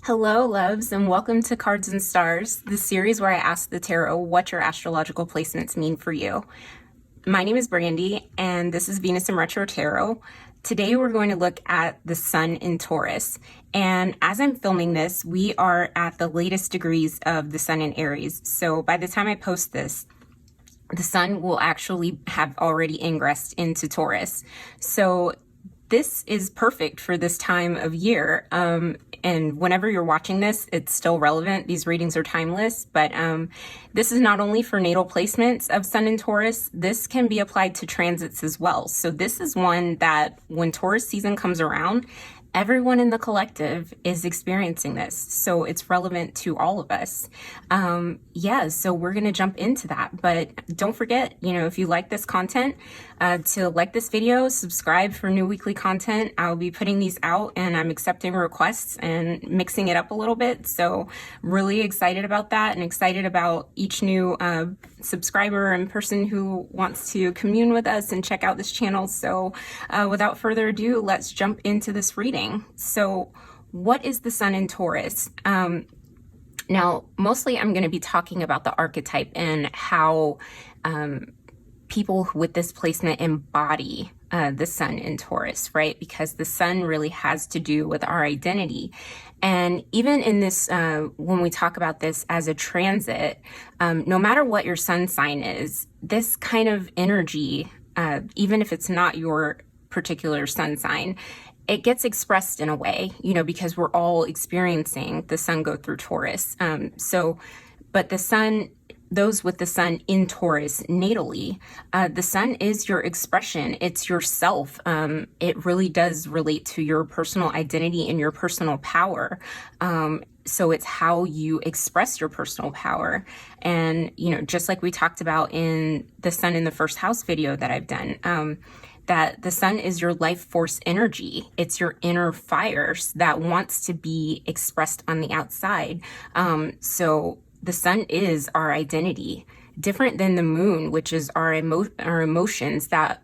Hello, loves, and welcome to Cards and Stars, the series where I ask the tarot what your astrological placements mean for you. My name is Brandi, and this is Venus in Retro Tarot. Today we're going to look at the Sun in Taurus, and as I'm filming this, we are at the latest degrees of the Sun in Aries. So by the time I post this, the Sun will actually have already ingressed into Taurus. So this is perfect for this time of year. And whenever you're watching this, it's still relevant. These readings are timeless, but this is not only for natal placements of Sun in Taurus, this can be applied to transits as well. So this is one that when Taurus season comes around, everyone in the collective is experiencing this, so it's relevant to all of us. So we're gonna jump into that, but don't forget, if you like this content, to like this video, subscribe for new weekly content. I'll be putting these out and I'm accepting requests and mixing it up a little bit, so really excited about that and excited about each new subscriber and person who wants to commune with us and check out this channel. So without further ado, let's jump into this reading. So what is the Sun in Taurus? Now, mostly I'm going to be talking about the archetype and how people with this placement embody the Sun in Taurus, right? Because the Sun really has to do with our identity. And even in this, when we talk about this as a transit, no matter what your sun sign is, this kind of energy, even if it's not your particular sun sign, it gets expressed in a way, because we're all experiencing the Sun go through Taurus. But the Sun, those with the Sun in Taurus natally, the Sun is your expression. It's yourself. It really does relate to your personal identity and your personal power. So it's how you express your personal power. And, just like we talked about in the Sun in the First House video that I've done, that the Sun is your life force energy. It's your inner fires that wants to be expressed on the outside. So the Sun is our identity, different than the Moon, which is our emotions that,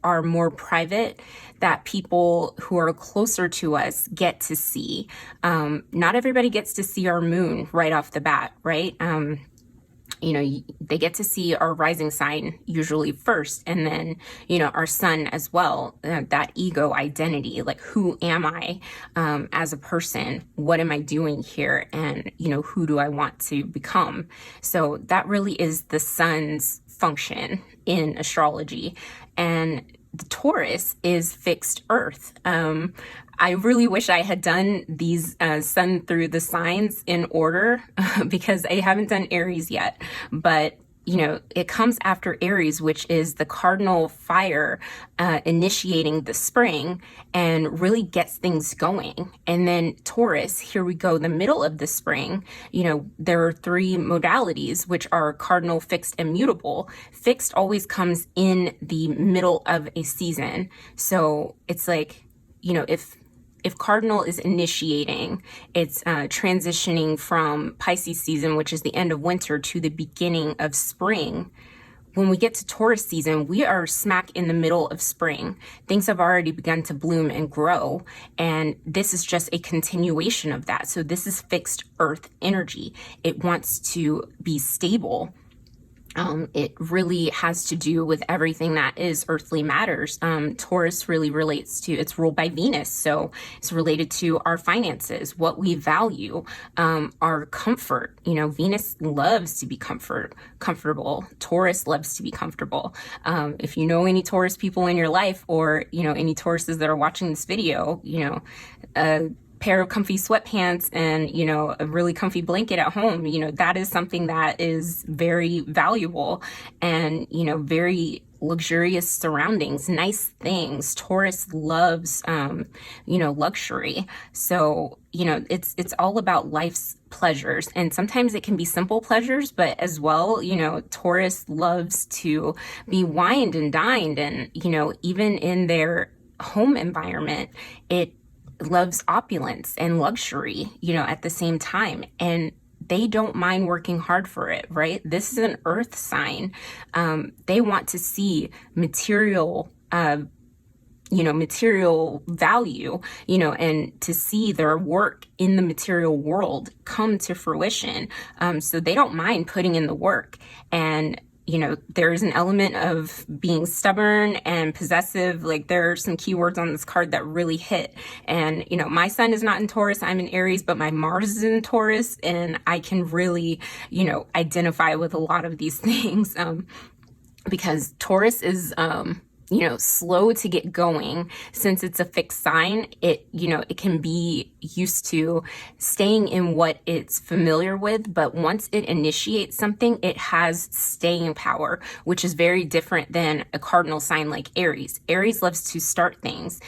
are more private, that people who are closer to us get to see. Not everybody gets to see our Moon right off the bat, right? They get to see our rising sign usually first, and then, our Sun as well, that ego identity, like who am I as a person? What am I doing here? And, who do I want to become? So that really is the Sun's function in astrology. And the Taurus is fixed earth. I really wish I had done these Sun through the signs in order because I haven't done Aries yet, but it comes after Aries, which is the cardinal fire initiating the spring and really gets things going. And then Taurus, here we go, the middle of the spring, there are three modalities, which are cardinal, fixed, and mutable. Fixed always comes in the middle of a season. So it's like, if cardinal is initiating, it's transitioning from Pisces season, which is the end of winter, to the beginning of spring. When we get to Taurus season, we are smack in the middle of spring. Things have already begun to bloom and grow, and this is just a continuation of that. So this is fixed earth energy. It wants to be stable. It really has to do with everything that is earthly matters. Taurus really relates to, it's ruled by Venus, so it's related to our finances, what we value, our comfort. Venus loves to be comfortable. Taurus loves to be comfortable. If you know any Taurus people in your life, or any Tauruses that are watching this video, pair of comfy sweatpants and, a really comfy blanket at home, that is something that is very valuable and, very luxurious surroundings, nice things. Taurus loves, luxury. So, it's all about life's pleasures. And sometimes it can be simple pleasures, but as well, Taurus loves to be wined and dined. And, even in their home environment, it loves opulence and luxury, at the same time. And they don't mind working hard for it, right? This is an earth sign. They want to see material material value, and to see their work in the material world come to fruition. So they don't mind putting in the work. And there's an element of being stubborn and possessive. Like, there are some keywords on this card that really hit. And, my sun is not in Taurus, I'm in Aries, but my Mars is in Taurus. And I can really, identify with a lot of these things, because Taurus is, slow to get going. Since it's a fixed sign, it can be used to staying in what it's familiar with, but once it initiates something, it has staying power, which is very different than a cardinal sign like Aries. Aries loves to start things,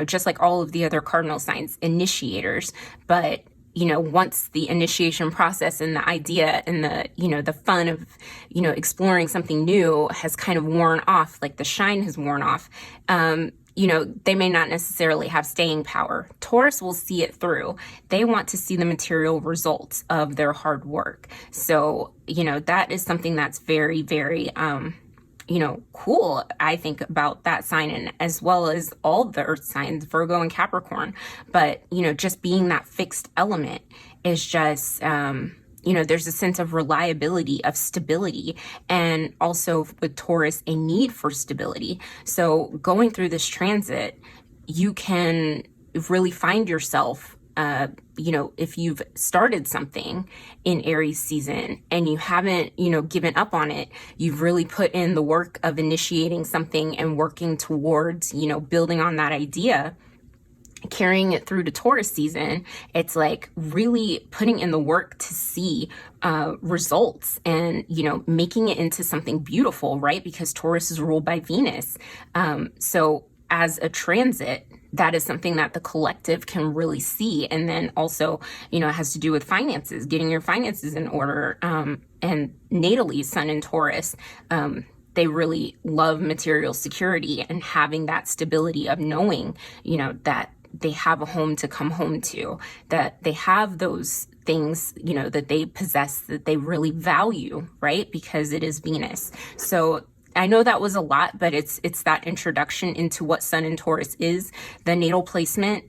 just like all of the other cardinal signs, initiators, but once the initiation process and the idea and the fun of, exploring something new has kind of worn off, like the shine has worn off, they may not necessarily have staying power. Taurus will see it through. They want to see the material results of their hard work. So, that is something that's very, very, cool, I think, about that sign, and as well as all the earth signs, Virgo and Capricorn. But, just being that fixed element is just, there's a sense of reliability, of stability, and also with Taurus, a need for stability. So going through this transit, you can really find yourself, if you've started something in Aries season and you haven't, given up on it, you've really put in the work of initiating something and working towards, building on that idea, carrying it through to Taurus season. It's like really putting in the work to see results and, making it into something beautiful, right? Because Taurus is ruled by Venus. So as a transit, that is something that the collective can really see. And then also, it has to do with finances, getting your finances in order. And natally, Sun in Taurus, they really love material security and having that stability of knowing, that they have a home to come home to, that they have those things, that they possess, that they really value, right? Because it is Venus. So I know that was a lot, but it's that introduction into what Sun in Taurus is. The natal placement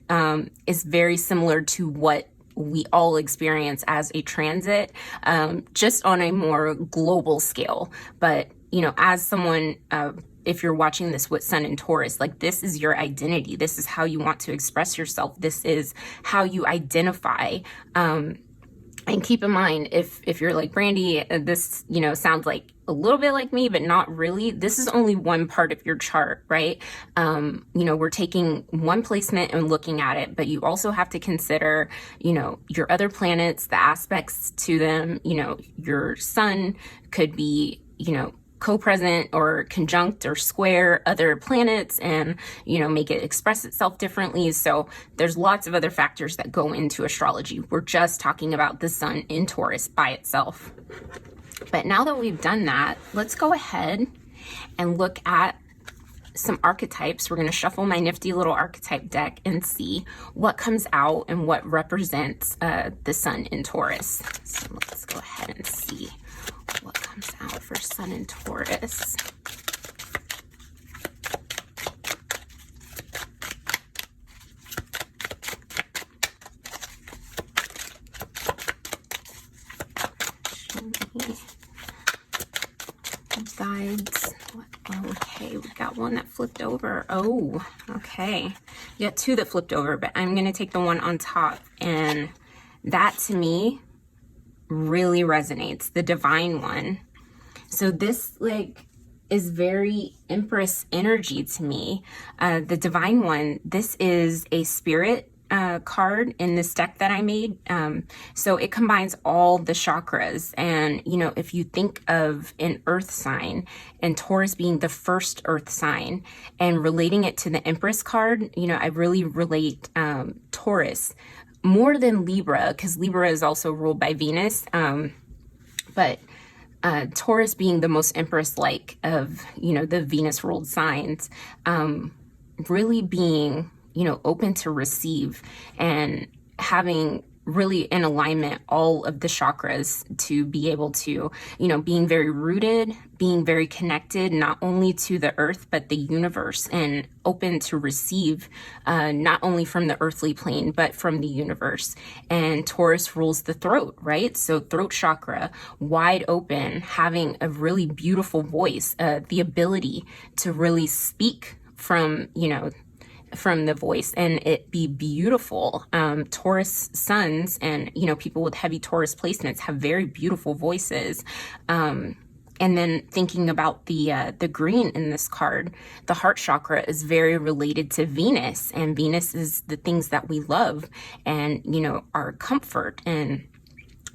is very similar to what we all experience as a transit, just on a more global scale. But, as someone, if you're watching this with Sun in Taurus, like, this is your identity. This is how you want to express yourself. This is how you identify. And keep in mind, if you're like, Brandi, this, sounds like a little bit like me, but not really. This is only one part of your chart, right? We're taking one placement and looking at it, but you also have to consider, your other planets, the aspects to them. Your sun could be, co-present or conjunct or square other planets and, make it express itself differently. So there's lots of other factors that go into astrology. We're just talking about the sun in Taurus by itself. But now that we've done that, let's go ahead and look at some archetypes. We're going to shuffle my nifty little archetype deck and see what comes out and what represents the sun in Taurus. So let's go ahead and see what comes out for Sun in Taurus. Guides. Okay, we got one that flipped over. Oh, okay. You got two that flipped over, but I'm going to take the one on top, and that to me really resonates, the divine one. So this is very Empress energy to me. The divine one, this is a spirit card in this deck that I made. So it combines all the chakras, and if you think of an earth sign and Taurus being the first earth sign and relating it to the Empress card, I really relate Taurus more than Libra, because Libra is also ruled by Venus. But Taurus being the most Empress-like of, the Venus-ruled signs, really being, open to receive and having really in alignment, all of the chakras, to be able to, being very rooted, being very connected, not only to the earth, but the universe, and open to receive, not only from the earthly plane, but from the universe. And Taurus rules the throat, right? So throat chakra, wide open, having a really beautiful voice, the ability to really speak from, from the voice and it be beautiful. Taurus suns and, people with heavy Taurus placements have very beautiful voices. And then thinking about the green in this card, the heart chakra is very related to Venus, and Venus is the things that we love and, our comfort. And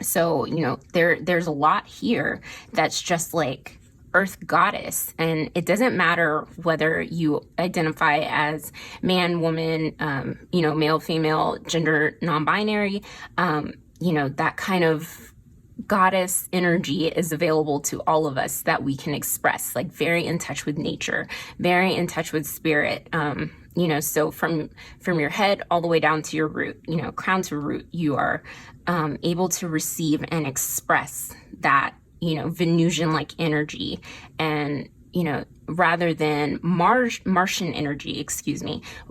so, there's a lot here that's just like earth goddess, and it doesn't matter whether you identify as man, woman, male, female, gender non-binary, that kind of goddess energy is available to all of us that we can express, like very in touch with nature, very in touch with spirit. So from your head all the way down to your root, crown to root, you are able to receive and express that, Venusian-like energy. And, rather than Martian energy,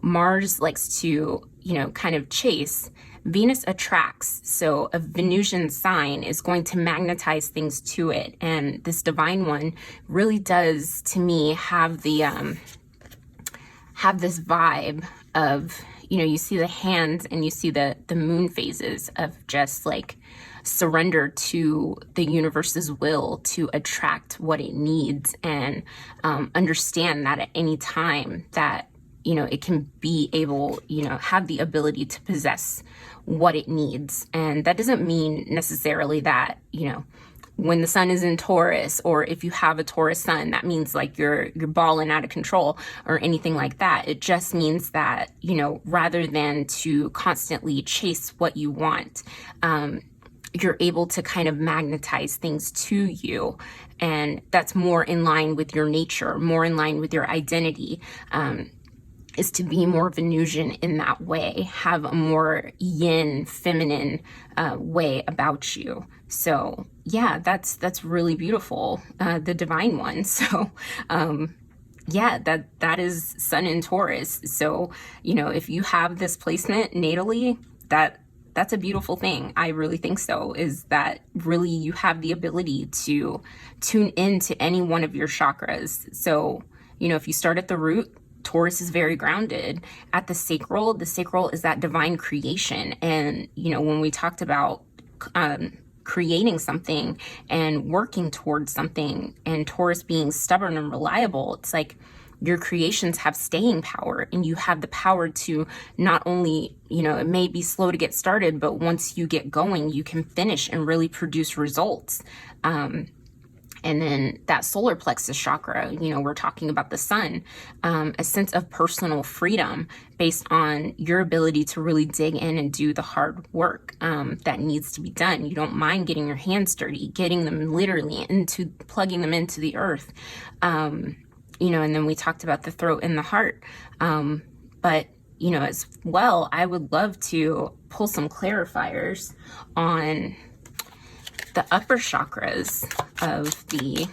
Mars likes to, kind of chase. Venus attracts, so a Venusian sign is going to magnetize things to it. And this divine one really does, to me, have the have this vibe of, you see the hands and you see the moon phases of just like surrender to the universe's will to attract what it needs, and understand that at any time that, it can be able, have the ability to possess what it needs. And that doesn't mean necessarily that, when the sun is in Taurus, or if you have a Taurus sun, that means like you're balling out of control or anything like that. It just means that, rather than to constantly chase what you want, you're able to kind of magnetize things to you. And that's more in line with your nature, more in line with your identity. Is to be more Venusian in that way, have a more yin, feminine way about you. So yeah, that's really beautiful, the divine one. So yeah, that is sun in Taurus. So, if you have this placement natally, that's a beautiful thing. I really think so, is that really you have the ability to tune into any one of your chakras. So, if you start at the root, Taurus is very grounded. At the sacral is that divine creation. And, when we talked about creating something and working towards something, and Taurus being stubborn and reliable, it's like your creations have staying power, and you have the power to not only, it may be slow to get started, but once you get going, you can finish and really produce results. And then that solar plexus chakra, we're talking about the sun, a sense of personal freedom based on your ability to really dig in and do the hard work that needs to be done. You don't mind getting your hands dirty, getting them literally plugging them into the earth. And then we talked about the throat and the heart. But, as well, I would love to pull some clarifiers on the upper chakras of the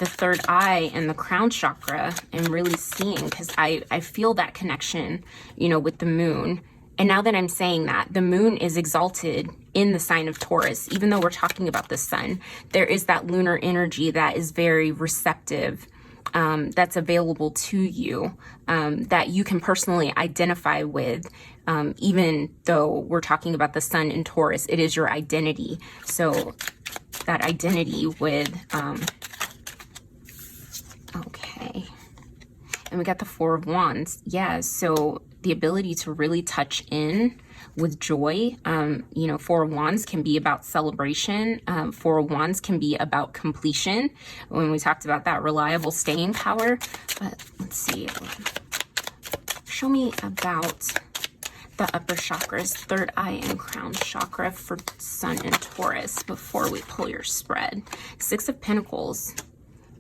third eye and the crown chakra, and really seeing, because I feel that connection, with the moon. And now that I'm saying that, the moon is exalted in the sign of Taurus. Even though we're talking about the sun, there is that lunar energy that is very receptive, that's available to you, that you can personally identify with. Even though we're talking about the sun in Taurus, it is your identity. So that identity with, okay. And we got the Four of Wands. Yeah, so the ability to really touch in with joy. Four of Wands can be about celebration. Four of Wands can be about completion. When we talked about that reliable staying power. But let's see. Show me about the upper chakras, third eye and crown chakra for sun and Taurus before we pull your spread. Six of Pentacles.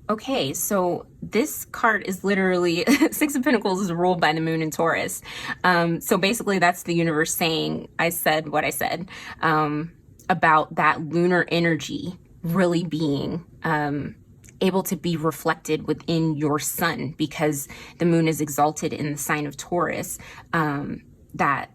Okay, so this card is literally Six of Pentacles is ruled by the moon in Taurus. So basically that's the universe saying, I said what I said, about that lunar energy really being able to be reflected within your sun, because the moon is exalted in the sign of Taurus. That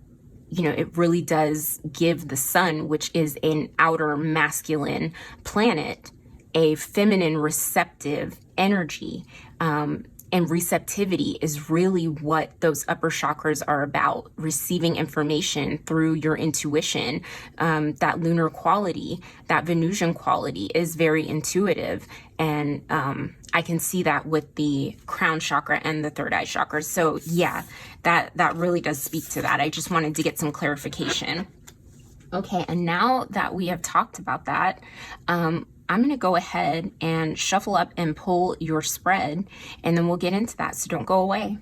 it really does give the sun, which is an outer masculine planet, a feminine receptive energy. And receptivity is really what those upper chakras are about, receiving information through your intuition. That lunar quality, that Venusian quality is very intuitive. And I can see that with the crown chakra and the third eye chakra. So yeah, that really does speak to that. I just wanted to get some clarification. Okay, and now that we have talked about that, I'm going to go ahead and shuffle up and pull your spread, and then we'll get into that, so don't go away.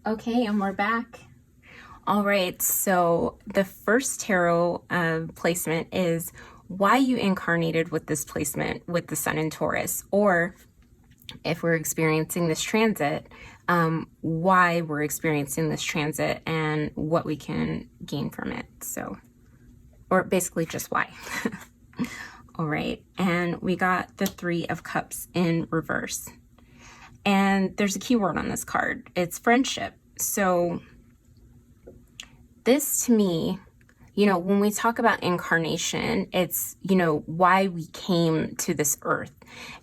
Okay, and we're back. All right, so the first tarot placement is why you incarnated with this placement with the sun in Taurus, or if we're experiencing this transit, why we're experiencing this transit and what we can gain from it. So, or basically just why. All right, and we got the Three of Cups in reverse. And there's a key word on this card. It's friendship. So this to me, when we talk about incarnation, it's, why we came to this earth.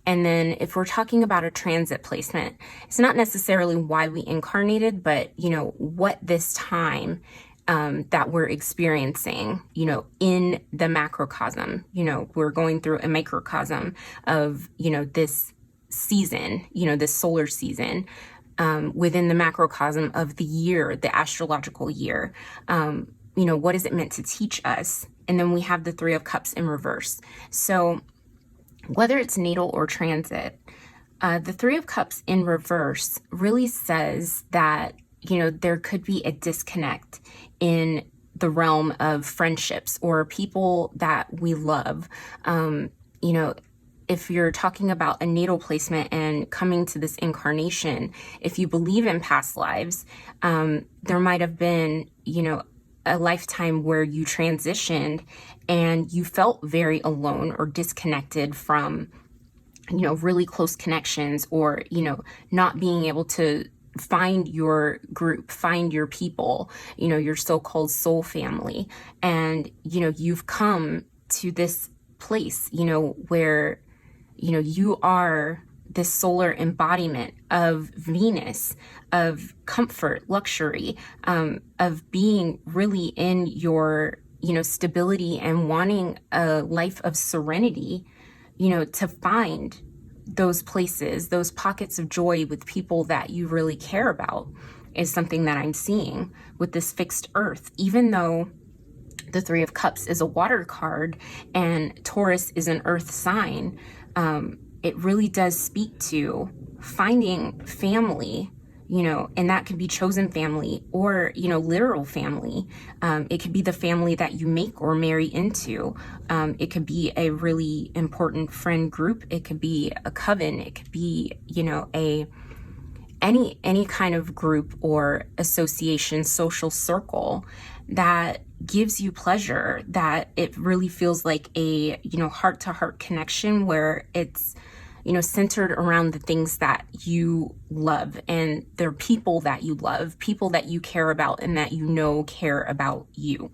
And then if we're talking about a transit placement, it's not necessarily why we incarnated, but, what this time that we're experiencing, in the macrocosm, we're going through a microcosm of, this season, this solar season, within the macrocosm of the year, the astrological year. What is it meant to teach us? And then we have the Three of Cups in reverse. So whether it's natal or transit, the Three of Cups in reverse really says that, there could be a disconnect in the realm of friendships or people that we love. If you're talking about a natal placement and coming to this incarnation, if you believe in past lives, there might have been, a lifetime where you transitioned and you felt very alone or disconnected from, really close connections, or, not being able to find your group, find your people, your so-called soul family. And, you've come to this place, where you are this solar embodiment of Venus, of comfort, luxury, of being really in your, stability and wanting a life of serenity, to find those places, those pockets of joy with people that you really care about is something that I'm seeing with this fixed earth. Even though the Three of Cups is a water card and Taurus is an earth sign, it really does speak to finding family, and that could be chosen family or, literal family. It could be the family that you make or marry into. It could be a really important friend group. It could be a coven. It could be, any kind of group or association, social circle that gives you pleasure, that it really feels like a, heart-to-heart connection where it's, centered around the things that you love, and they're people that you love, people that you care about and that care about you.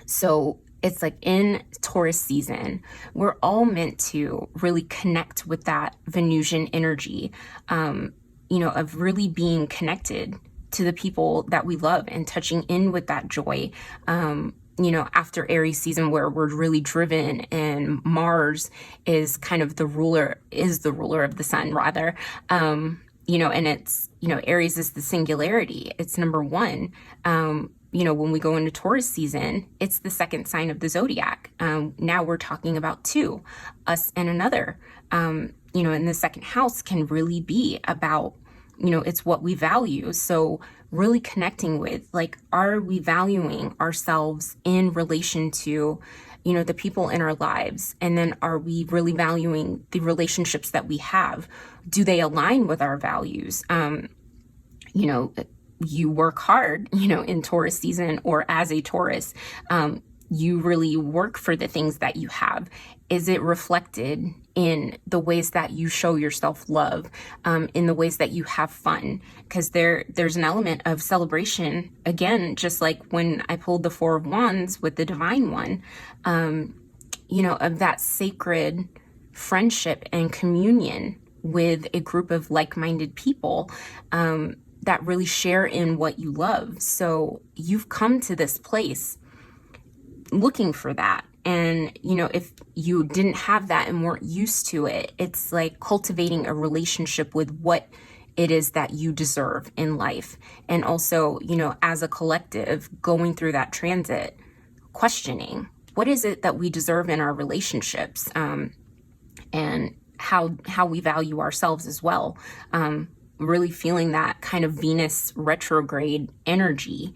So it's like in Taurus season, we're all meant to really connect with that Venusian energy, of really being connected to the people that we love and touching in with that joy. After Aries season, where we're really driven and Mars is kind of the ruler of the sun, rather. And it's, Aries is the singularity. It's number one. when we go into Taurus season, it's the second sign of the zodiac. Now we're talking about two, us and another. And the second house can really be about, it's what we value. So really connecting with, like, are we valuing ourselves in relation to, the people in our lives? And then are we really valuing the relationships that we have? Do they align with our values? You work hard, in Taurus season, or as a Taurus, you really work for the things that you have. Is it reflected in the ways that you show yourself love, in the ways that you have fun? Because there's an element of celebration, again, just like when I pulled the Four of Wands with the Divine One, of that sacred friendship and communion with a group of like-minded people that really share in what you love. So you've come to this place looking for that. And, if you didn't have that and weren't used to it, it's like cultivating a relationship with what it is that you deserve in life. And also, as a collective, going through that transit, questioning, what is it that we deserve in our relationships? And how we value ourselves as well. Really feeling that kind of Venus retrograde energy,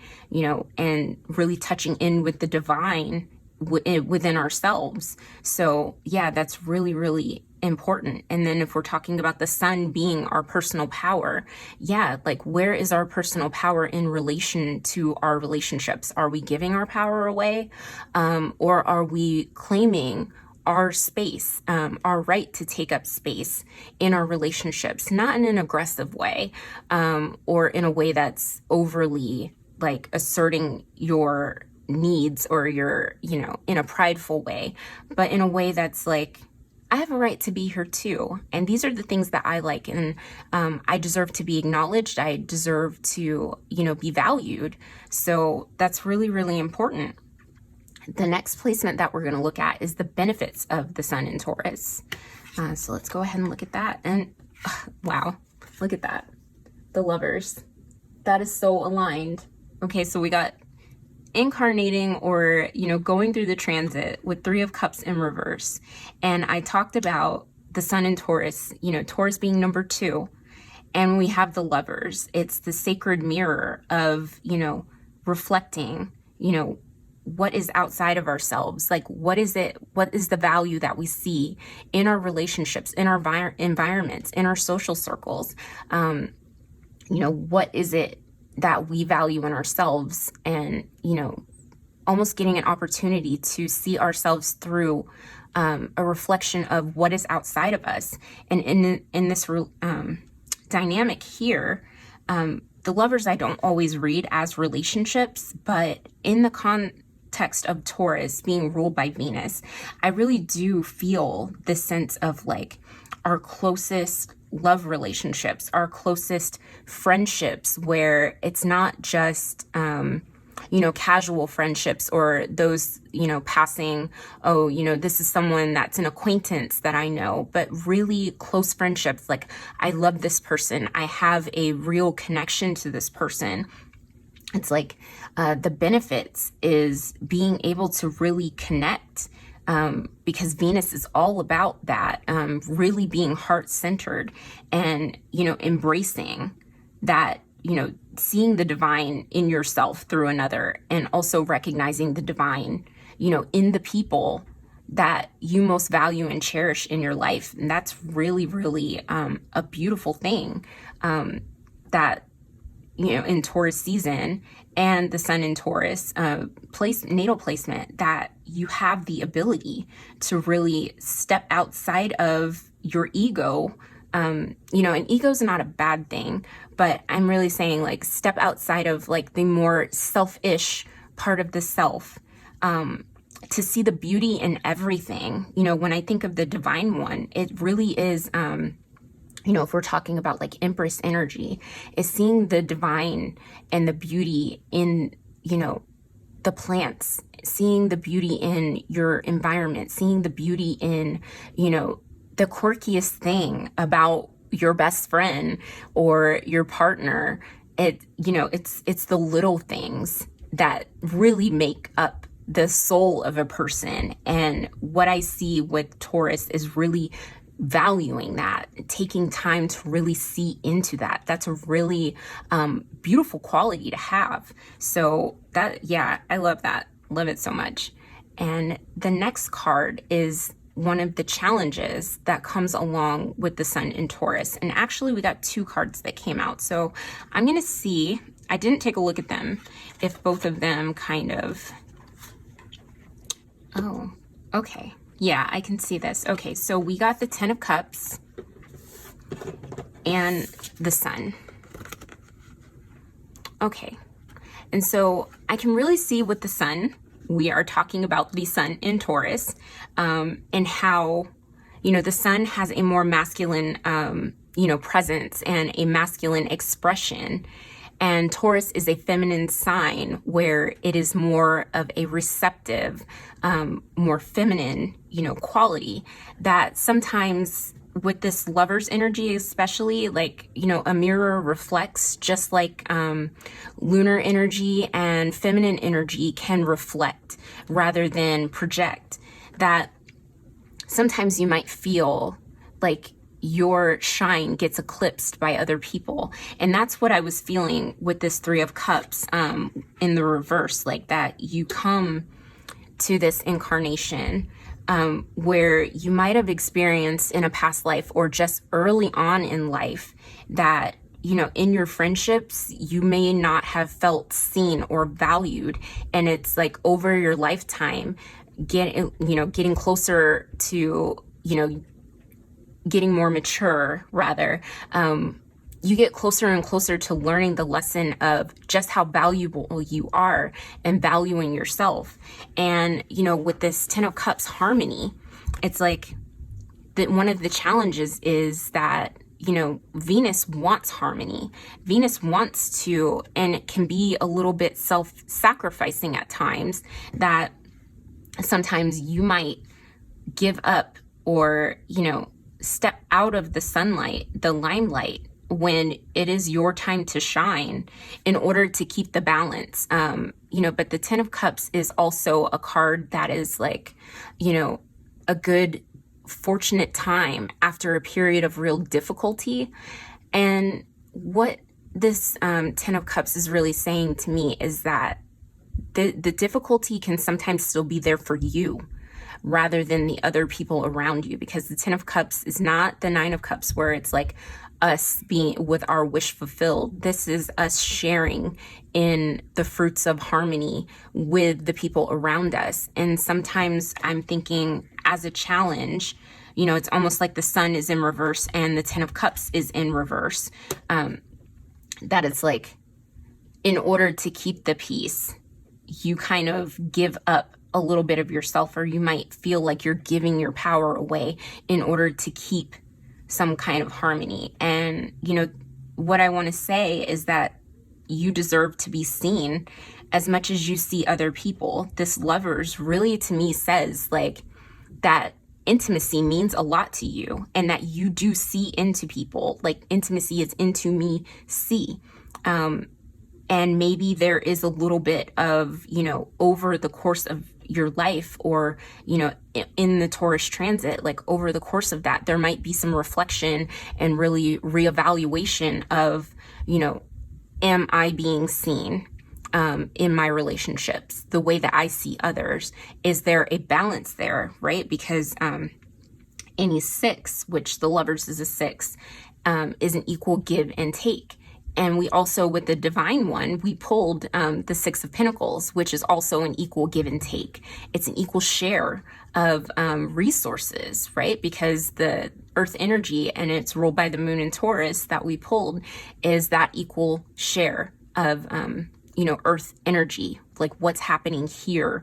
and really touching in with the divine within ourselves. So yeah, that's really, really important. And then if we're talking about the sun being our personal power, yeah, like, where is our personal power in relation to our relationships? Are we giving our power away? Or are we claiming our space, our right to take up space in our relationships, not in an aggressive way, or in a way that's overly like asserting your needs, or your, in a prideful way, but in a way that's like, I have a right to be here too. And these are the things that I like. And I deserve to be acknowledged. I deserve to, be valued. So that's really, really important. The next placement that we're going to look at is the benefits of the sun in Taurus. So let's go ahead and look at that. And wow, look at that. The Lovers. That is so aligned. Okay, so we got incarnating, or, going through the transit with Three of Cups in reverse. And I talked about the sun in Taurus, Taurus being number 2. And we have the Lovers. It's the sacred mirror of, reflecting, what is outside of ourselves? Like, what is the value that we see in our relationships, in our environments, in our social circles? What is it that we value in ourselves? And, almost getting an opportunity to see ourselves through a reflection of what is outside of us. And in this dynamic here, the Lovers I don't always read as relationships, but in the context of Taurus being ruled by Venus, I really do feel this sense of like our closest love relationships, our closest friendships, where it's not just, casual friendships, or those, passing, this is someone that's an acquaintance that I know, but really close friendships. Like, I love this person. I have a real connection to this person. It's like the benefits is being able to really connect, because Venus is all about that, really being heart-centered and, embracing that, seeing the divine in yourself through another, and also recognizing the divine, in the people that you most value and cherish in your life. And that's really, really a beautiful thing that, in Taurus season, and the sun in Taurus natal placement, that you have the ability to really step outside of your ego. And ego's not a bad thing, but I'm really saying, like, step outside of like the more selfish part of the self, to see the beauty in everything. When I think of the divine one, it really is, if we're talking about like Empress energy, is seeing the divine and the beauty in, the plants, seeing the beauty in your environment, seeing the beauty in, the quirkiest thing about your best friend or your partner. It's the little things that really make up the soul of a person. And what I see with Taurus is really valuing that, taking time to really see into that. That's a really beautiful quality to have. So that, yeah, I love that. Love it so much. And the next card is one of the challenges that comes along with the sun in Taurus. And actually we got 2 cards that came out. So I'm going to see, I didn't take a look at them, if both of them kind of, oh, okay. Yeah, I can see this. Okay, so we got the 10 of Cups and the sun. Okay, and so I can really see with the sun, we are talking about the sun in Taurus, and how, you know, the sun has a more masculine, you know, presence and a masculine expression. And Taurus is a feminine sign where it is more of a receptive, more feminine, you know, quality that sometimes with this lover's energy, especially, like, you know, a mirror reflects, just like lunar energy and feminine energy can reflect rather than project. That sometimes you might feel like your shine gets eclipsed by other people. And that's what I was feeling with this 3 of Cups in the reverse, like that you come to this incarnation where you might have experienced in a past life or just early on in life that, you know, in your friendships, you may not have felt seen or valued. And it's like over your lifetime, getting closer to, you know, getting more mature, rather, you get closer and closer to learning the lesson of just how valuable you are and valuing yourself. And, you know, with this 10 of Cups harmony, it's like that one of the challenges is that, you know, Venus wants harmony. Venus wants to, and it can be a little bit self-sacrificing at times, that sometimes you might give up or, you know, step out of the sunlight, the limelight, when it is your time to shine in order to keep the balance. You know, but the 10 of Cups is also a card that is like, you know, a good fortunate time after a period of real difficulty. And what this 10 of Cups is really saying to me is that the difficulty can sometimes still be there for you rather than the other people around you, because the 10 of Cups is not the 9 of Cups where it's like us being with our wish fulfilled. This is us sharing in the fruits of harmony with the people around us. And sometimes I'm thinking as a challenge, you know, it's almost like the sun is in reverse and the 10 of Cups is in reverse. That it's like, in order to keep the peace, you kind of give up a little bit of yourself, or you might feel like you're giving your power away in order to keep some kind of harmony. And, you know, what I want to say is that you deserve to be seen as much as you see other people. This Lovers really, to me, says like that intimacy means a lot to you and that you do see into people. Like intimacy is into me, see. And maybe there is a little bit of, you know, over the course of your life, or, you know, in the Taurus transit, like over the course of that, there might be some reflection and really reevaluation of, you know, am I being seen in my relationships the way that I see others? Is there a balance there, right? Because any 6, which the Lovers is a 6, is an equal give and take. And we also, with the divine one, we pulled the 6 of Pentacles, which is also an equal give and take. It's an equal share of resources, right? Because the earth energy, and it's ruled by the moon in Taurus that we pulled, is that equal share of, you know, earth energy, like what's happening here,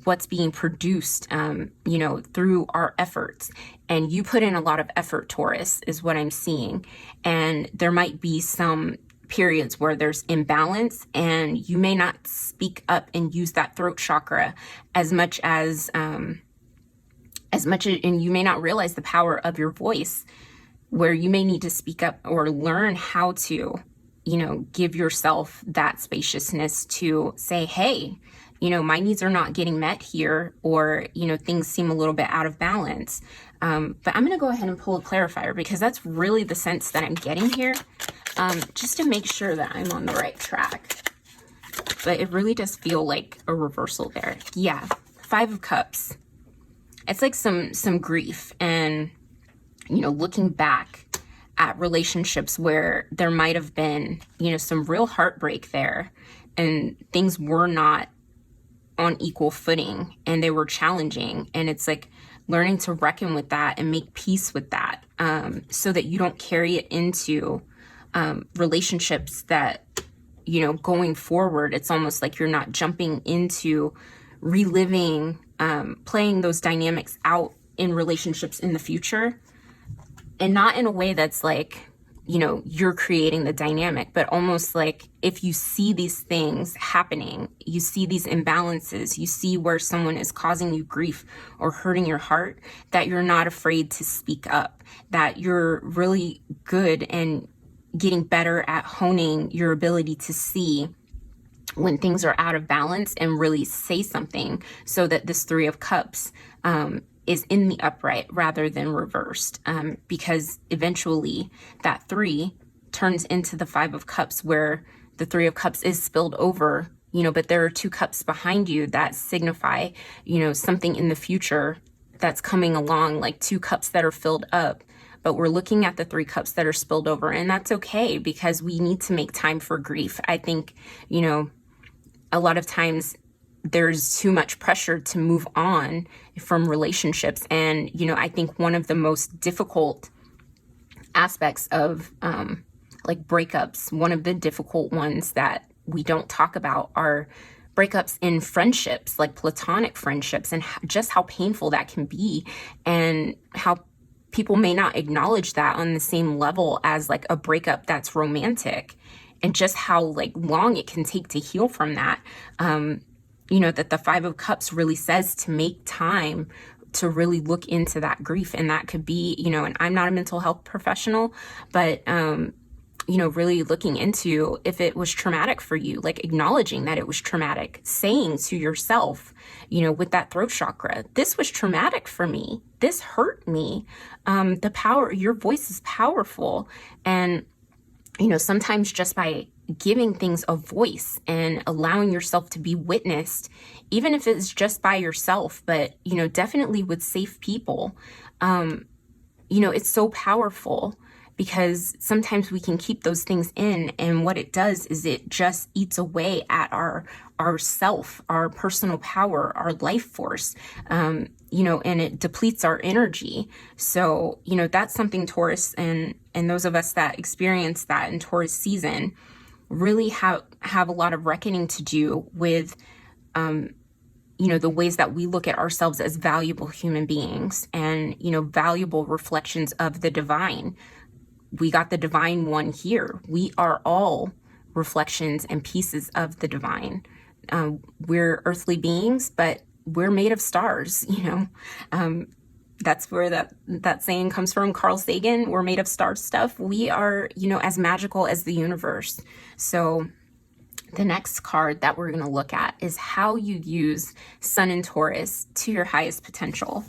what's being produced, you know, through our efforts. And you put in a lot of effort, Taurus, is what I'm seeing. And there might be some periods where there's imbalance and you may not speak up and use that throat chakra as much as, and you may not realize the power of your voice, where you may need to speak up or learn how to, give yourself that spaciousness to say, hey, my needs are not getting met here, or, things seem a little bit out of balance. But I'm going to go ahead and pull a clarifier, because that's really the sense that I'm getting here, just to make sure that I'm on the right track. But it really does feel like a reversal there. Yeah, Five of Cups. It's like some grief, and, looking back at relationships where there might have been, some real heartbreak there, and things were not on equal footing, and they were challenging. And it's like learning to reckon with that and make peace with that, so that you don't carry it into relationships that, going forward, it's almost like you're not jumping into reliving, playing those dynamics out in relationships in the future. And not in a way that's like, you're creating the dynamic, but almost like if you see these things happening, you see these imbalances, you see where someone is causing you grief or hurting your heart, that you're not afraid to speak up, that you're really good and getting better at honing your ability to see when things are out of balance and really say something, so that this Three of Cups is in the upright rather than reversed, because eventually that three turns into the Five of Cups, where the Three of Cups is spilled over, but there are two cups behind you that signify, something in the future that's coming along, like two cups that are filled up. But we're looking at the three cups that are spilled over, and that's okay, because we need to make time for grief. I think, a lot of times there's too much pressure to move on from relationships. And, I think one of the most difficult aspects of like breakups, one of the difficult ones that we don't talk about are breakups in friendships, like platonic friendships, and just how painful that can be, and how people may not acknowledge that on the same level as like a breakup that's romantic, and just how like long it can take to heal from that. That the Five of Cups really says to make time to really look into that grief. And that could be, and I'm not a mental health professional, but, really looking into if it was traumatic for you, like acknowledging that it was traumatic, saying to yourself, with that throat chakra, this was traumatic for me. This hurt me. Your voice is powerful. And, sometimes just by giving things a voice and allowing yourself to be witnessed, even if it's just by yourself, but, definitely with safe people, it's so powerful, because sometimes we can keep those things in, and what it does is it just eats away at our self, our personal power, our life force, and it depletes our energy. So, that's something Taurus and those of us that experience that in Taurus season really have a lot of reckoning to do with, the ways that we look at ourselves as valuable human beings, and, valuable reflections of the divine. We got the divine one here. We are all reflections and pieces of the divine. We're earthly beings, but we're made of stars, That's where that saying comes from, Carl Sagan. We're made of star stuff. We are, as magical as the universe. So the next card that we're going to look at is how you use Sun in Taurus to your highest potential.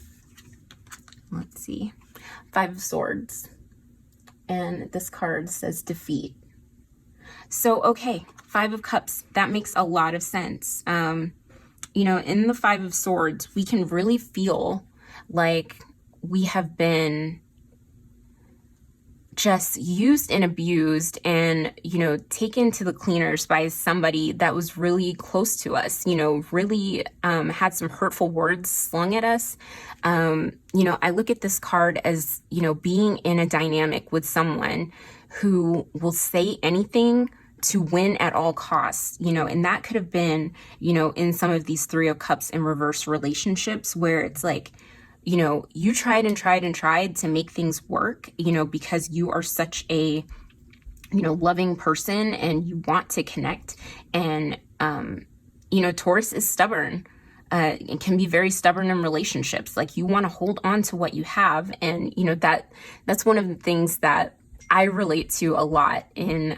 Let's see. Five of Swords. And this card says defeat. So, okay, Five of Cups, that makes a lot of sense. In the Five of Swords, we can really feel like we have been just used and abused and, taken to the cleaners by somebody that was really close to us, really had some hurtful words slung at us. I look at this card as, being in a dynamic with someone who will say anything to win at all costs, and that could have been, in some of these Three of Cups in reverse relationships where it's like, you tried and tried and tried to make things work, because you are such a, loving person and you want to connect. And, Taurus is stubborn. It can be very stubborn in relationships. Like, you want to hold on to what you have. And, that's one of the things that I relate to a lot in,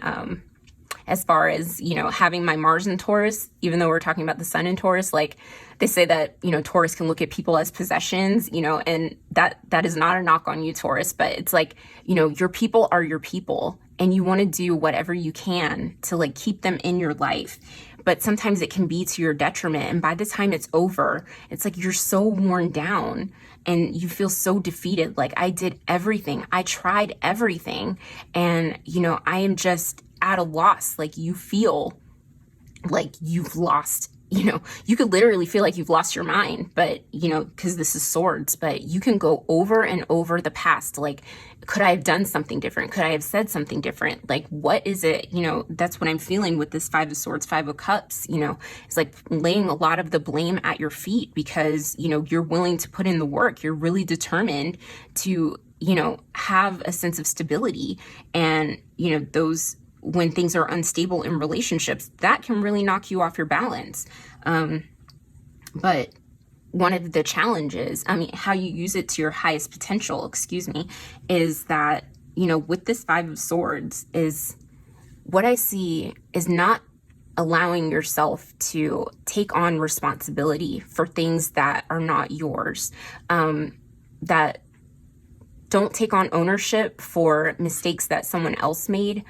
as far as, you know, having my Mars in Taurus, even though we're talking about the sun in Taurus, like they say that, you know, Taurus can look at people as possessions, you know, and that is not a knock on you, Taurus, but it's like, you know, your people are your people and you want to do whatever you can to like keep them in your life. But sometimes it can be to your detriment. And by the time it's over, it's like you're so worn down and you feel so defeated. Like, I did everything. I tried everything. And, you know, I am just at a loss. Like, you feel like you've lost, you know, you could literally feel like you've lost your mind, but, you know, because this is swords, but you can go over and over the past. Like, could I have done something different? Could I have said something different? Like, what is it? You know, that's what I'm feeling with this Five of Swords, Five of Cups, you know, it's like laying a lot of the blame at your feet because, you know, you're willing to put in the work. You're really determined to, you know, have a sense of stability. And, you know, those, when things are unstable in relationships, that can really knock you off your balance. But one of the challenges, I mean, how you use it to your highest potential, is that, you know, with this Five of Swords, is what I see is not allowing yourself to take on responsibility for things that are not yours, that don't take on ownership for mistakes that someone else made,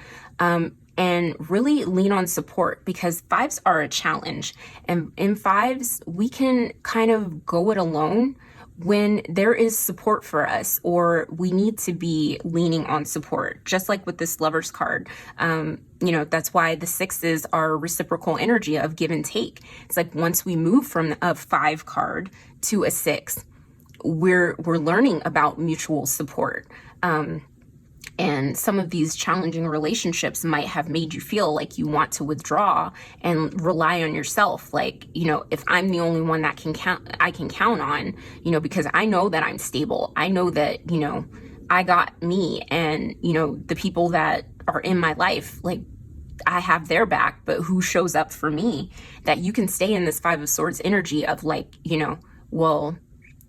and really lean on support, because fives are a challenge. And in fives, we can kind of go it alone when there is support for us, or we need to be leaning on support, just like with this Lovers card. You know, that's why the sixes are reciprocal energy of give and take. It's like once we move from a 5 card to a 6, we're learning about mutual support. And some of these challenging relationships might have made you feel like you want to withdraw and rely on yourself. Like, you know, if I'm the only one that I can count on, you know, because I know that I'm stable. I know that, you know, I got me, and, you know, the people that are in my life, like, I have their back, but who shows up for me? That you can stay in this Five of Swords energy of like, you know, well,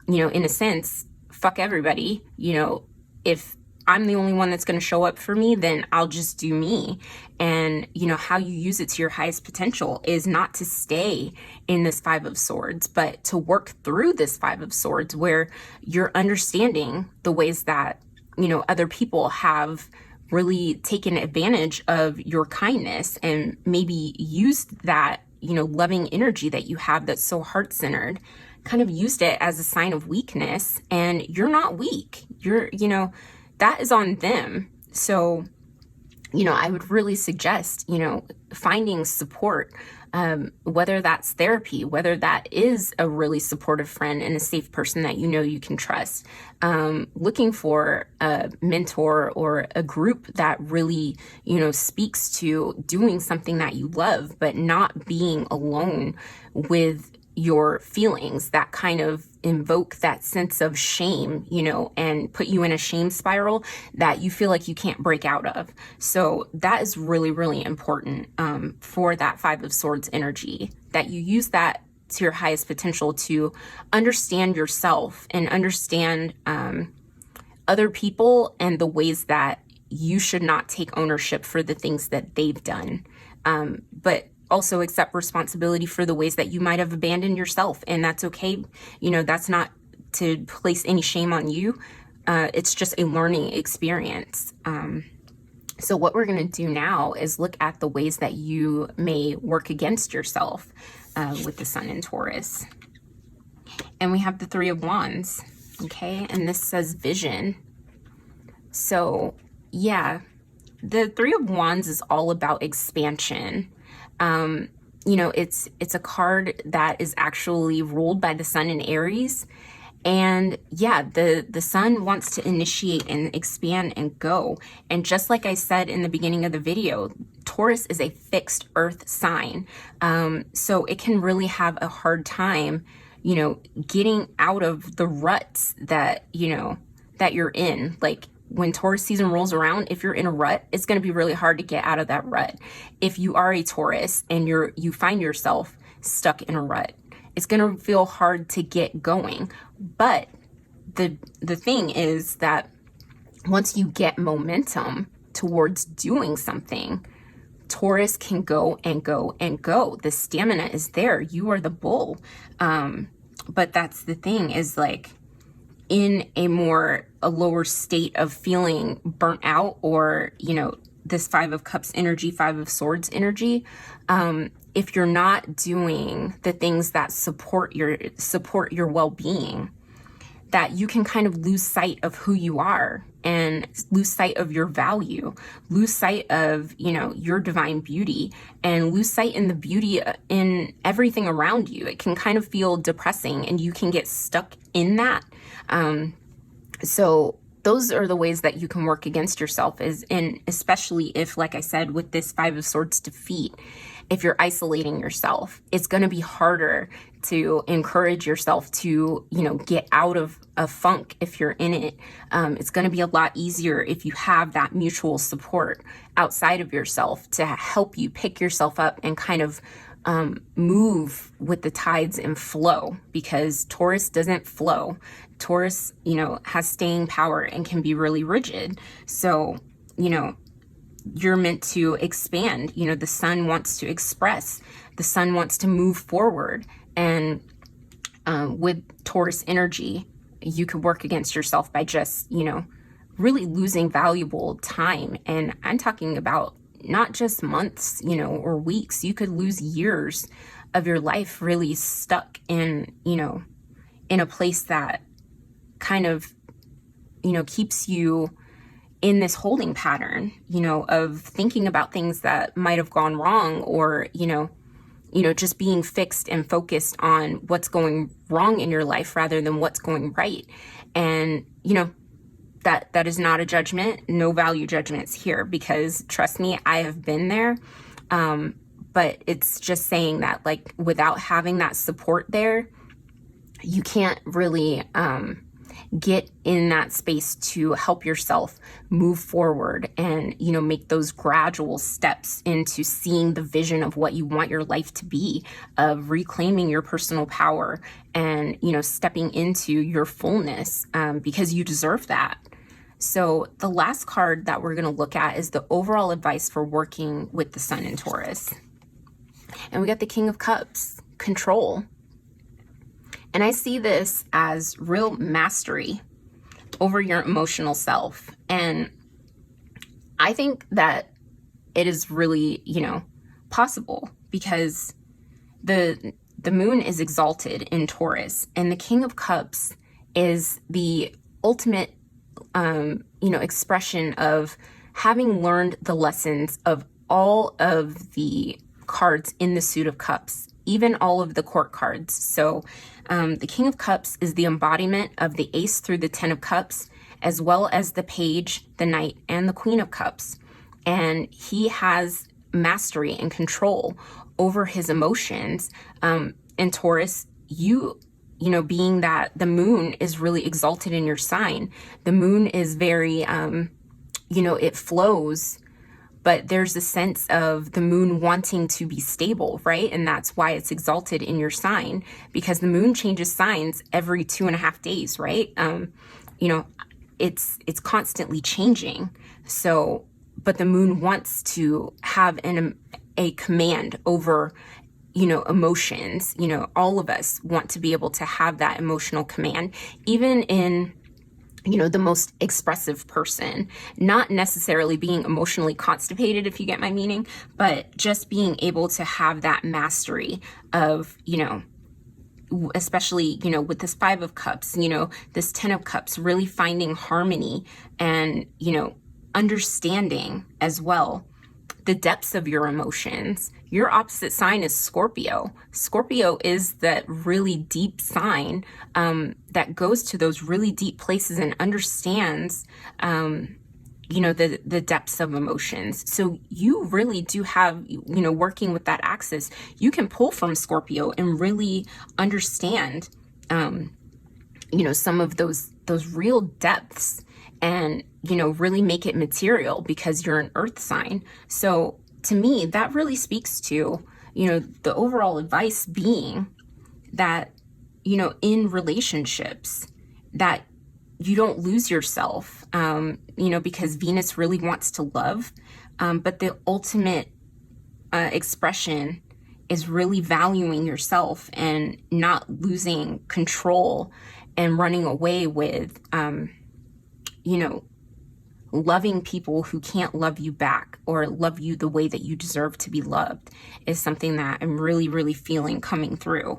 you know, in a sense, fuck everybody. You know, if I'm the only one that's going to show up for me, then I'll just do me. And, you know, how you use it to your highest potential is not to stay in this Five of Swords, but to work through this Five of Swords where you're understanding the ways that, you know, other people have really taken advantage of your kindness and maybe used that, you know, loving energy that you have that's so heart-centered, kind of used it as a sign of weakness. And you're not weak. You're, you know, that is on them. So, you know, I would really suggest, you know, finding support, whether that's therapy, whether that is a really supportive friend and a safe person that you know you can trust, looking for a mentor or a group that really, you know, speaks to doing something that you love, but not being alone with your feelings that kind of invoke that sense of shame, you know, and put you in a shame spiral that you feel like you can't break out of. So that is really, really important for that Five of Swords energy, that you use that to your highest potential to understand yourself and understand other people and the ways that you should not take ownership for the things that they've done. But also accept responsibility for the ways that you might have abandoned yourself. And that's okay. You know, that's not to place any shame on you. It's just a learning experience. So what we're going to do now is look at the ways that you may work against yourself with the sun in Taurus. And we have the Three of Wands. Okay. And this says vision. So yeah, the Three of Wands is all about expansion. You know, it's a card that is actually ruled by the sun in Aries. And yeah, the sun wants to initiate and expand and go. And just like I said in the beginning of the video, Taurus is a fixed earth sign. So it can really have a hard time, you know, getting out of the ruts that, you know, that you're in. Like, when Taurus season rolls around, if you're in a rut, it's going to be really hard to get out of that rut. If you are a Taurus and you find yourself stuck in a rut, it's going to feel hard to get going. But the thing is that once you get momentum towards doing something, Taurus can go and go and go. The stamina is there. You are the bull. But that's the thing, is like in a lower state of feeling burnt out, or, you know, this Five of Cups energy, Five of Swords energy, if you're not doing the things that support your well-being, that you can kind of lose sight of who you are and lose sight of your value, lose sight of, you know, your divine beauty, and lose sight in the beauty in everything around you. It can kind of feel depressing, and you can get stuck in that. So those are the ways that you can work against yourself, and especially if, like I said, with this Five of Swords defeat, if you're isolating yourself, it's going to be harder to encourage yourself to, you know, get out of a funk if you're in it. It's going to be a lot easier if you have that mutual support outside of yourself to help you pick yourself up and kind of move with the tides and flow, because Taurus doesn't flow. Taurus, you know, has staying power and can be really rigid. So, you know, you're meant to expand. You know, the sun wants to express, the sun wants to move forward. And with Taurus energy, you could work against yourself by just, you know, really losing valuable time. And I'm talking about not just months, you know, or weeks. You could lose years of your life really stuck in, you know, in a place that kind of, you know, keeps you in this holding pattern, you know, of thinking about things that might have gone wrong, or, you know, just being fixed and focused on what's going wrong in your life rather than what's going right. And, you know, that is not a judgment, no value judgments here, because trust me, I have been there. But it's just saying that, like, without having that support there, you can't really, get in that space to help yourself move forward and, you know, make those gradual steps into seeing the vision of what you want your life to be, of reclaiming your personal power and, you know, stepping into your fullness, because you deserve that. So the last card that we're going to look at is the overall advice for working with the sun in Taurus. And we got the King of Cups, control. And I see this as real mastery over your emotional self. And I think that it is really, you know, possible, because the moon is exalted in Taurus, and the King of Cups is the ultimate, you know, expression of having learned the lessons of all of the cards in the suit of cups, even all of the court cards. So the King of Cups is the embodiment of the Ace through the Ten of Cups, as well as the Page, the Knight, and the Queen of Cups. And he has mastery and control over his emotions. In Taurus, you know, being that the moon is really exalted in your sign, the moon is very, you know, it flows, but there's a sense of the moon wanting to be stable, right? And that's why it's exalted in your sign, because the moon changes signs every 2.5 days, right? You know, it's constantly changing. So, but the moon wants to have a command over, you know, emotions. You know, all of us want to be able to have that emotional command, even in, you know, the most expressive person, not necessarily being emotionally constipated, if you get my meaning, but just being able to have that mastery of, you know, especially, you know, with this Five of Cups, you know, this Ten of Cups, really finding harmony and, you know, understanding as well the depths of your emotions. Your opposite sign is Scorpio. Scorpio is that really deep sign that goes to those really deep places and understands, you know, the depths of emotions. So you really do have, you know, working with that axis, you can pull from Scorpio and really understand, you know, some of those real depths, and, you know, really make it material, because you're an earth sign. So to me, that really speaks to, you know, the overall advice being that, you know, in relationships, that you don't lose yourself, you know, because Venus really wants to love. But the ultimate expression is really valuing yourself and not losing control and running away with, you know, loving people who can't love you back or love you the way that you deserve to be loved is something that I'm really, really feeling coming through.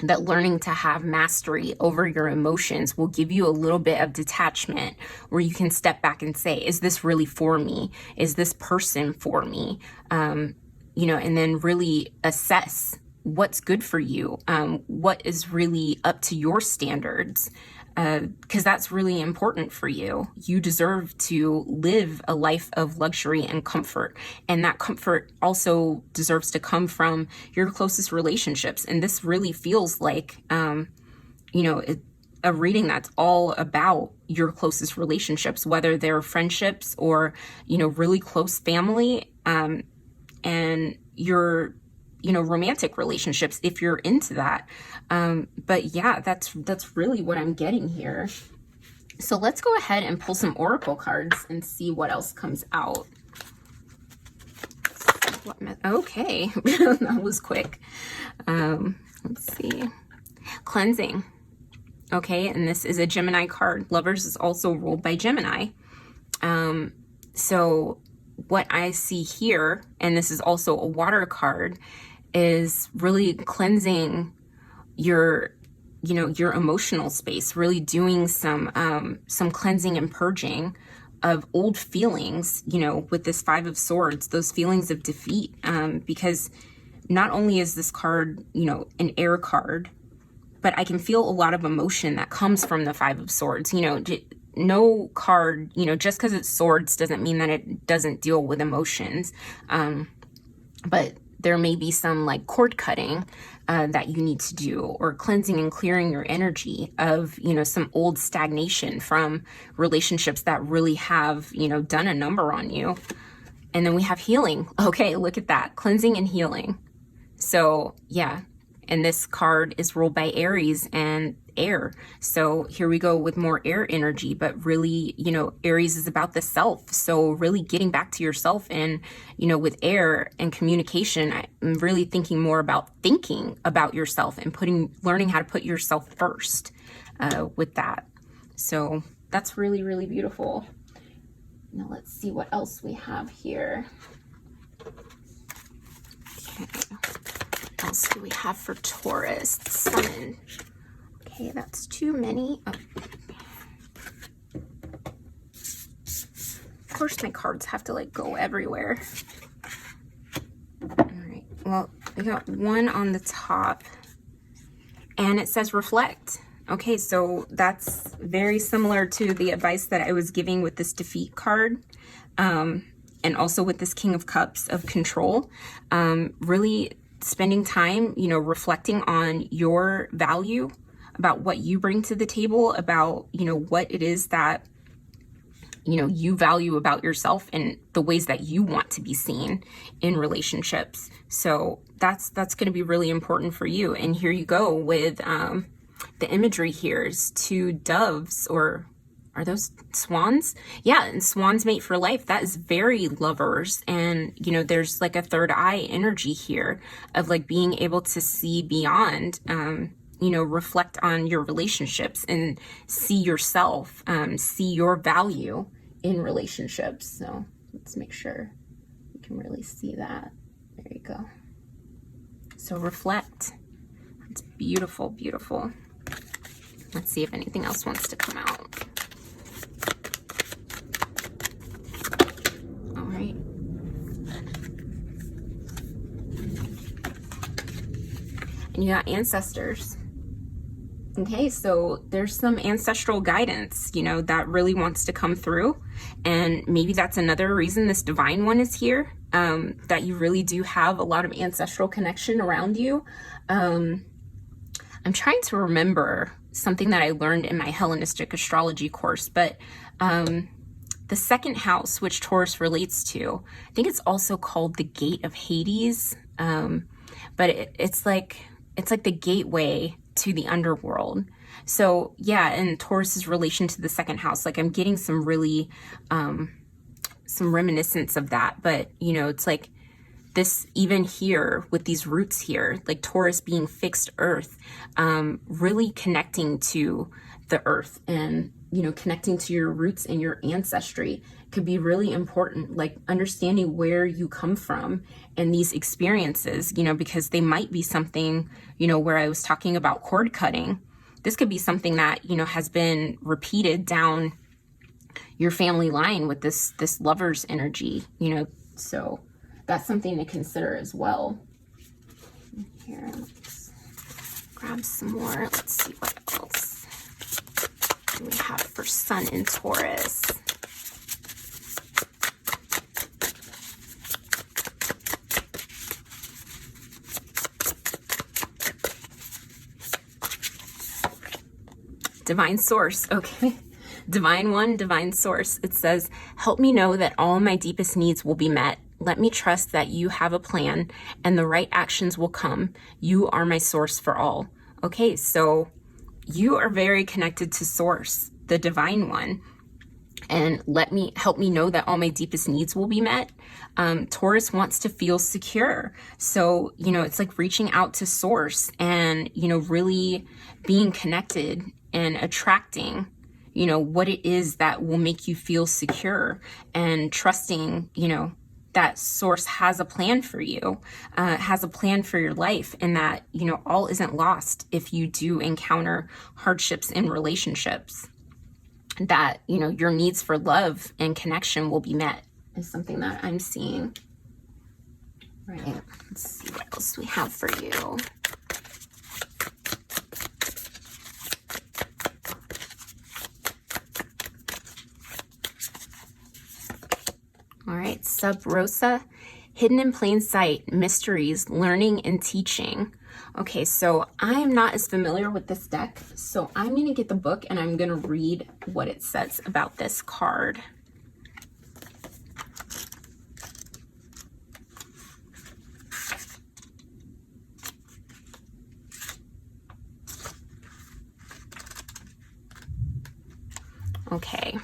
That learning to have mastery over your emotions will give you a little bit of detachment where you can step back and say, is this really for me? Is this person for me? You know, and then really assess what's good for you, what is really up to your standards, because that's really important for you. You deserve to live a life of luxury and comfort, and that comfort also deserves to come from your closest relationships. And this really feels like, you know, a reading that's all about your closest relationships, whether they're friendships or, you know, really close family, and your, you know, romantic relationships, if you're into that. But yeah, that's really what I'm getting here. So let's go ahead and pull some oracle cards and see what else comes out. Okay, that was quick. Let's see. Cleansing. Okay, and this is a Gemini card. Lovers is also ruled by Gemini. So what I see here, and this is also a water card, is really cleansing your, you know, your emotional space, really doing some cleansing and purging of old feelings, you know, with this Five of Swords, those feelings of defeat, because not only is this card, you know, an air card, but I can feel a lot of emotion that comes from the Five of Swords. You know, no card, you know, just because it's swords doesn't mean that it doesn't deal with emotions. But there may be some like cord cutting that you need to do, or cleansing and clearing your energy of, you know, some old stagnation from relationships that really have, you know, done a number on you. And then we have healing. Okay, look at that. Cleansing and healing. So yeah. And this card is ruled by Aries and air. So here we go with more air energy, but really, you know, Aries is about the self. So really getting back to yourself, and, you know, with air and communication, I'm really thinking more about thinking about yourself and learning how to put yourself first with that. So that's really, really beautiful. Now let's see what else we have here. Okay. What else do we have for Taurus? Sun. Okay, that's too many. Oh. Of course, my cards have to like go everywhere. All right. Well, we got one on the top, and it says reflect. Okay, so that's very similar to the advice that I was giving with this defeat card, and also with this King of Cups of control. Really spending time, you know, reflecting on your value, about what you bring to the table, about, you know, what it is that, you know, you value about yourself and the ways that you want to be seen in relationships. So that's going to be really important for you. And here you go with the imagery here is two doves, or are those swans? Yeah, and swans mate for life. That is very lovers. And, you know, there's like a third eye energy here of like being able to see beyond, you know, reflect on your relationships and see yourself, see your value in relationships. So let's make sure you can really see that. There you go. So reflect. It's beautiful, beautiful. Let's see if anything else wants to come out. All right. And you got ancestors. Okay, so there's some ancestral guidance, you know, that really wants to come through. And maybe that's another reason this divine one is here, that you really do have a lot of ancestral connection around you. I'm trying to remember something that I learned in my Hellenistic astrology course, but the second house, which Taurus relates to, I think it's also called the Gate of Hades, but it's like the gateway to the underworld. So yeah, and Taurus's relation to the second house, like I'm getting some really some reminiscence of that. But you know, it's like this even here with these roots here, like Taurus being fixed earth, really connecting to the earth and, you know, connecting to your roots and your ancestry could be really important, like understanding where you come from and these experiences, you know, because they might be something, you know, where I was talking about cord cutting. This could be something that, you know, has been repeated down your family line with this lover's energy, you know, so that's something to consider as well. Here, let's grab some more. Let's see what else do we have for Sun in Taurus. Divine Source, okay. Divine One, Divine Source. It says, help me know that all my deepest needs will be met. Let me trust that you have a plan and the right actions will come. You are my source for all. Okay, so you are very connected to Source, the Divine One. And help me know that all my deepest needs will be met. Taurus wants to feel secure. So, you know, it's like reaching out to Source and, you know, really being connected and attracting, you know, what it is that will make you feel secure and trusting, you know, that Source has a plan for you, has a plan for your life, and that, you know, all isn't lost if you do encounter hardships in relationships. That, you know, your needs for love and connection will be met is something that I'm seeing. Right. Let's see what else we have for you. All right, Sub Rosa, hidden in plain sight, mysteries, learning and teaching. Okay, so I'm not as familiar with this deck, so I'm going to get the book and I'm going to read what it says about this card. Okay,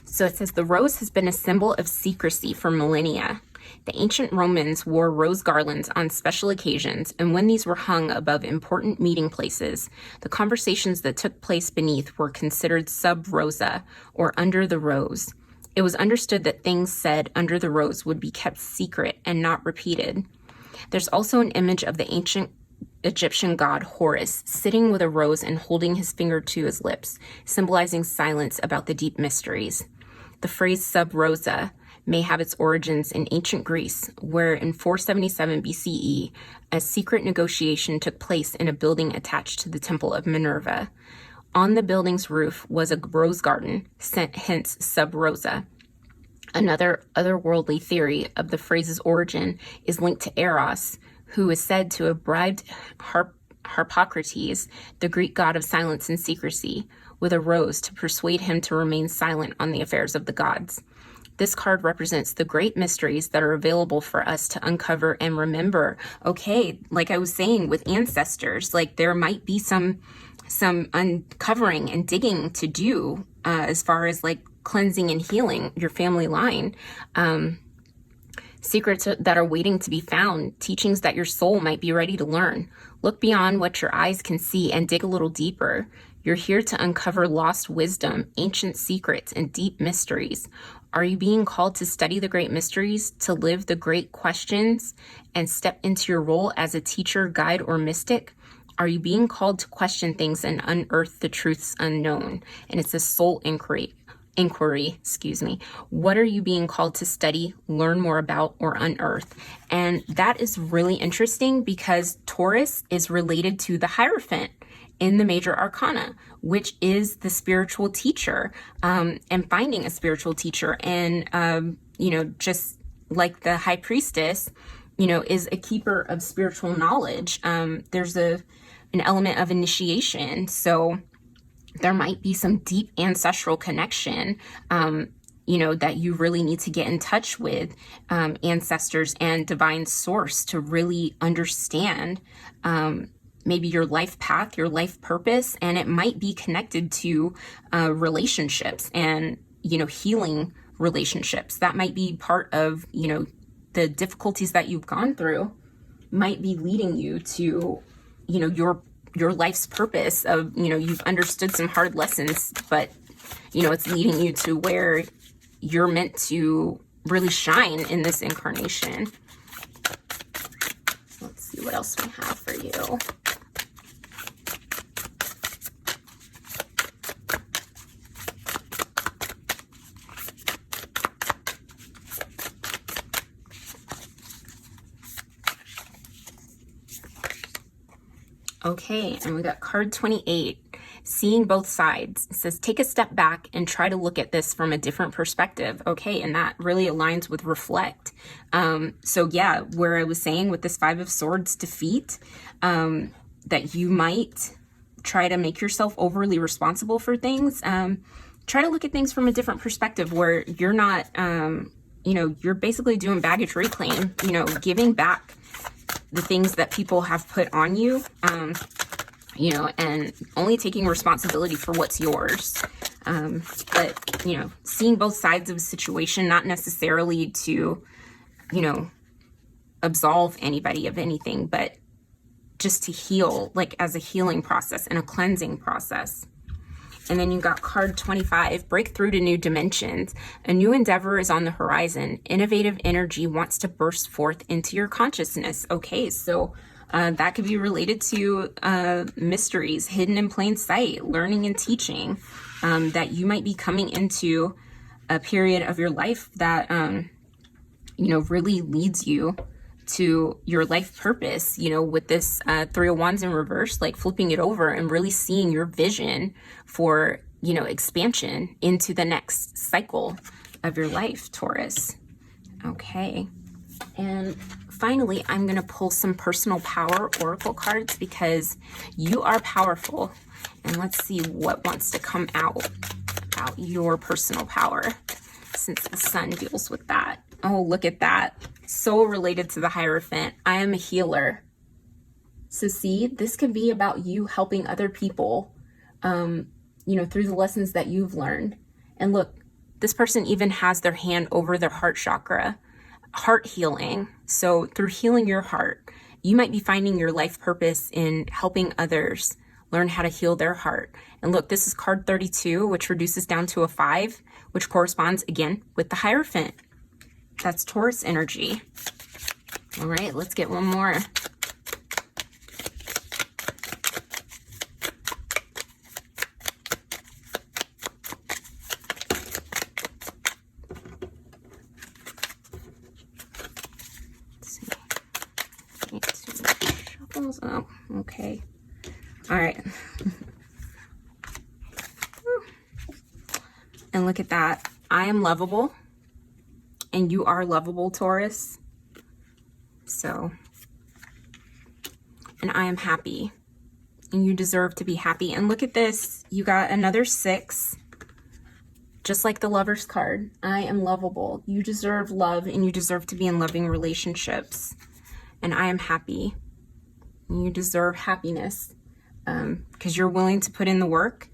so it says the rose has been a symbol of secrecy for millennia. The ancient Romans wore rose garlands on special occasions, and when these were hung above important meeting places, the conversations that took place beneath were considered sub rosa, or under the rose. It was understood that things said under the rose would be kept secret and not repeated. There's also an image of the ancient Egyptian god Horus sitting with a rose and holding his finger to his lips, symbolizing silence about the deep mysteries. The phrase sub rosa may have its origins in ancient Greece, where in 477 BCE, a secret negotiation took place in a building attached to the Temple of Minerva. On the building's roof was a rose garden, hence sub rosa. Another otherworldly theory of the phrase's origin is linked to Eros, who is said to have bribed Harpocrates, the Greek god of silence and secrecy, with a rose to persuade him to remain silent on the affairs of the gods. This card represents the great mysteries that are available for us to uncover and remember. Okay, like I was saying with ancestors, like there might be some uncovering and digging to do as far as like cleansing and healing your family line. Secrets that are waiting to be found, teachings that your soul might be ready to learn. Look beyond what your eyes can see and dig a little deeper. You're here to uncover lost wisdom, ancient secrets, and deep mysteries. Are you being called to study the great mysteries, to live the great questions, and step into your role as a teacher, guide, or mystic? Are you being called to question things and unearth the truths unknown? And it's a soul inquiry. What are you being called to study, learn more about, or unearth? And that is really interesting because Taurus is related to the Hierophant in the major arcana, which is the spiritual teacher, and finding a spiritual teacher. And, just like the high priestess, is a keeper of spiritual knowledge. There's an element of initiation. So there might be some deep ancestral connection, that you really need to get in touch with ancestors and divine source to really understand maybe your life path, your life purpose, and it might be connected to relationships and, healing relationships. That might be part of, the difficulties that you've gone through might be leading you to, you know, your life's purpose of, you know, you've understood some hard lessons, but, you know, it's leading you to where you're meant to really shine in this incarnation. Let's see what else we have for you. Okay, and we got card 28, seeing both sides. It says, take a step back and try to look at this from a different perspective. Okay, and that really aligns with reflect. So yeah, where I was saying with this 5 of Swords defeat, that you might try to make yourself overly responsible for things. Try to look at things from a different perspective where you're not, you know, you're basically doing baggage reclaim, you know, giving back the things that people have put on you, you know, and only taking responsibility for what's yours. But, you know, seeing both sides of a situation, not necessarily to, you know, absolve anybody of anything, but just to heal, like as a healing process and a cleansing process. And then you got card 25, break through to new dimensions. A new endeavor is on the horizon. Innovative energy wants to burst forth into your consciousness. Okay, so that could be related to mysteries hidden in plain sight, learning and teaching, that you might be coming into a period of your life that, you know, really leads you to your life purpose, you know, with this 3 of Wands in reverse, like flipping it over and really seeing your vision for, you know, expansion into the next cycle of your life, Taurus. Okay. And finally, I'm going to pull some personal power oracle cards because you are powerful. And let's see what wants to come out about your personal power, since the sun deals with that. Oh, look at that. So related to the Hierophant. I am a healer. So see, this could be about you helping other people, you know, through the lessons that you've learned. And look, this person even has their hand over their heart chakra, heart healing. So through healing your heart, you might be finding your life purpose in helping others learn how to heal their heart. And look, this is card 32, which reduces down to a 5, which corresponds again with the Hierophant. That's Taurus energy. All right, let's get one more. Let's see. Need some shuffles. Oh, okay. All right. And look at that. I am lovable. And you are lovable, Taurus. So, and I am happy. And you deserve to be happy. And look at this. You got another 6. Just like the Lover's card. I am lovable. You deserve love and you deserve to be in loving relationships. And I am happy. And you deserve happiness. Because you're willing to put in the work.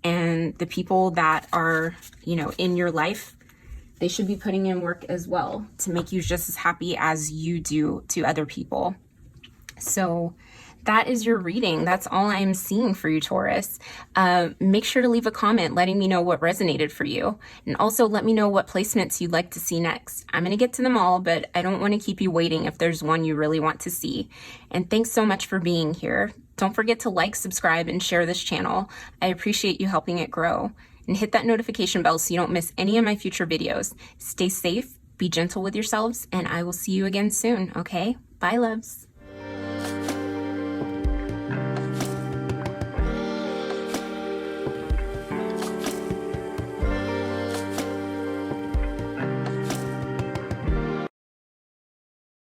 And the people that are, you know, in your life, they should be putting in work as well to make you just as happy as you do to other people. So that is your reading. That's all I'm seeing for you, Taurus. Make sure to leave a comment letting me know what resonated for you. And also let me know what placements you'd like to see next. I'm going to get to them all, but I don't want to keep you waiting if there's one you really want to see. And thanks so much for being here. Don't forget to like, subscribe, and share this channel. I appreciate you helping it grow. And hit that notification bell so you don't miss any of my future videos. Stay safe, be gentle with yourselves, and I will see you again soon, okay? Bye, loves.